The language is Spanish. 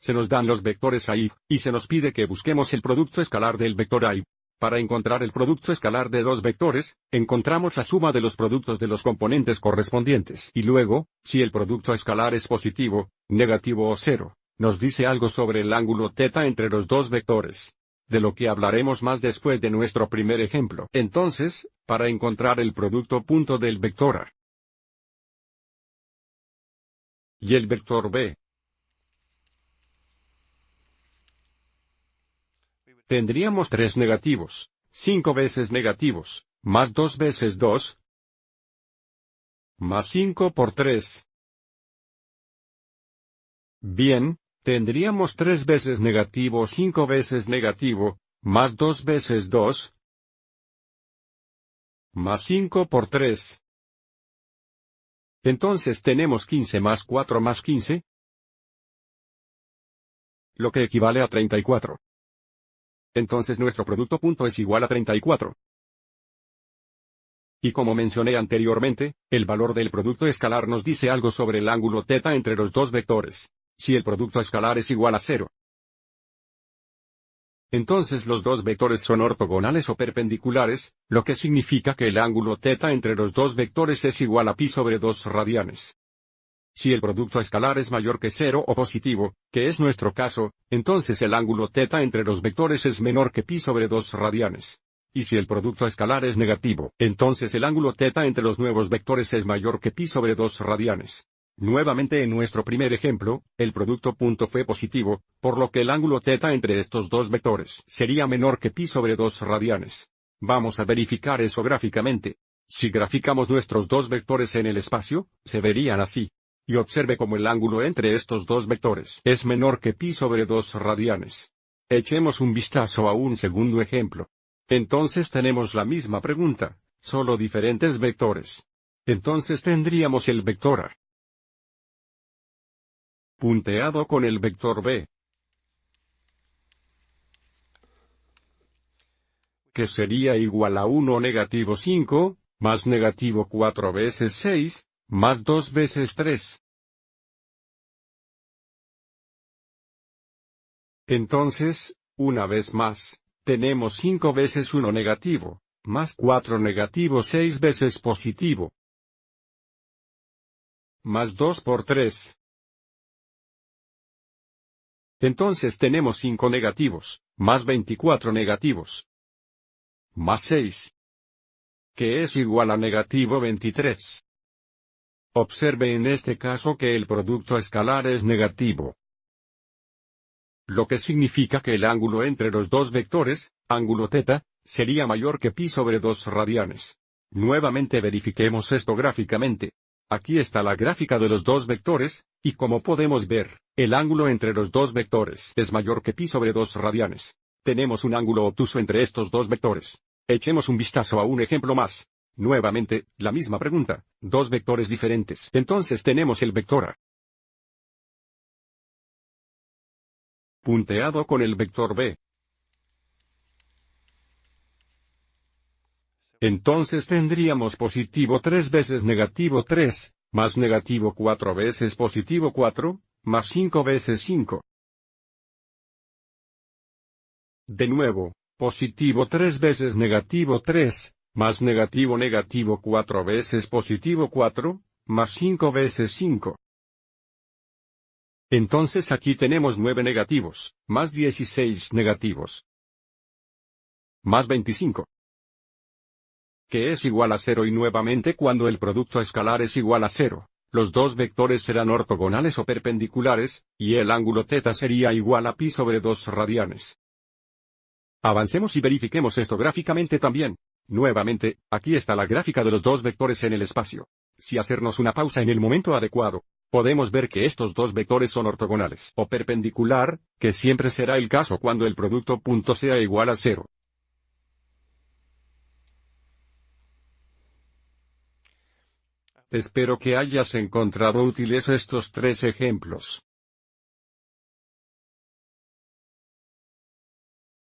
Se nos dan los vectores A y B, y se nos pide que busquemos el producto escalar del vector A y B. Para encontrar el producto escalar de dos vectores, encontramos la suma de los productos de los componentes correspondientes. Y luego, si el producto escalar es positivo, negativo o cero, nos dice algo sobre el ángulo θ entre los dos vectores, de lo que hablaremos más después de nuestro primer ejemplo. Entonces, para encontrar el producto punto del vector A y el vector B, tendríamos 3 negativos, 5 veces negativos, más 2 veces 2, más 5 por 3. Bien, tendríamos 3 veces negativo, 5 veces negativo, más 2 veces 2, más 5 por 3. Entonces tenemos 15 más 4 más 15, lo que equivale a 34. Entonces nuestro producto punto es igual a 34. Y como mencioné anteriormente, el valor del producto escalar nos dice algo sobre el ángulo θ entre los dos vectores. Si el producto escalar es igual a 0, entonces los dos vectores son ortogonales o perpendiculares, lo que significa que el ángulo θ entre los dos vectores es igual a pi sobre 2 radianes. Si el producto escalar es mayor que 0 o positivo, que es nuestro caso, entonces el ángulo θ entre los vectores es menor que pi sobre 2 radianes. Y si el producto escalar es negativo, entonces el ángulo θ entre los nuevos vectores es mayor que pi sobre 2 radianes. Nuevamente en nuestro primer ejemplo, el producto punto fue positivo, por lo que el ángulo θ entre estos dos vectores sería menor que pi sobre 2 radianes. Vamos a verificar eso gráficamente. Si graficamos nuestros dos vectores en el espacio, se verían así. Y observe cómo el ángulo entre estos dos vectores es menor que pi sobre 2 radianes. Echemos un vistazo a un segundo ejemplo. Entonces tenemos la misma pregunta, solo diferentes vectores. Entonces tendríamos el vector A punteado con el vector B, que sería igual a 1 negativo 5, más negativo 4 veces 6, más 2 veces 3. Entonces, una vez más, tenemos 5 veces 1 negativo, más 4 negativo 6 veces positivo, más 2 por 3. Entonces tenemos 5 negativos, más 24 negativos, más 6, que es igual a negativo 23. Observe en este caso que el producto escalar es negativo, lo que significa que el ángulo entre los dos vectores, ángulo θ, sería mayor que pi sobre 2 radianes. Nuevamente verifiquemos esto gráficamente. Aquí está la gráfica de los dos vectores, y como podemos ver, el ángulo entre los dos vectores es mayor que pi sobre 2 radianes. Tenemos un ángulo obtuso entre estos dos vectores. Echemos un vistazo a un ejemplo más. Nuevamente, la misma pregunta, dos vectores diferentes. Entonces tenemos el vector A punteado con el vector B. Entonces tendríamos positivo 3 veces negativo 3, más negativo 4 veces positivo 4, más 5 veces 5. De nuevo, positivo 3 veces negativo 3, más negativo negativo 4 veces positivo 4, más 5 veces 5. Entonces aquí tenemos 9 negativos, más 16 negativos, más 25. Que es igual a 0 y nuevamente cuando el producto escalar es igual a 0, los dos vectores serán ortogonales o perpendiculares, y el ángulo θ sería igual a pi sobre 2 radianes. Avancemos y verifiquemos esto gráficamente también. Nuevamente, aquí está la gráfica de los dos vectores en el espacio. Si hacernos una pausa en el momento adecuado, podemos ver que estos dos vectores son ortogonales o perpendicular, que siempre será el caso cuando el producto punto sea igual a 0. Espero que hayas encontrado útiles estos 3 ejemplos.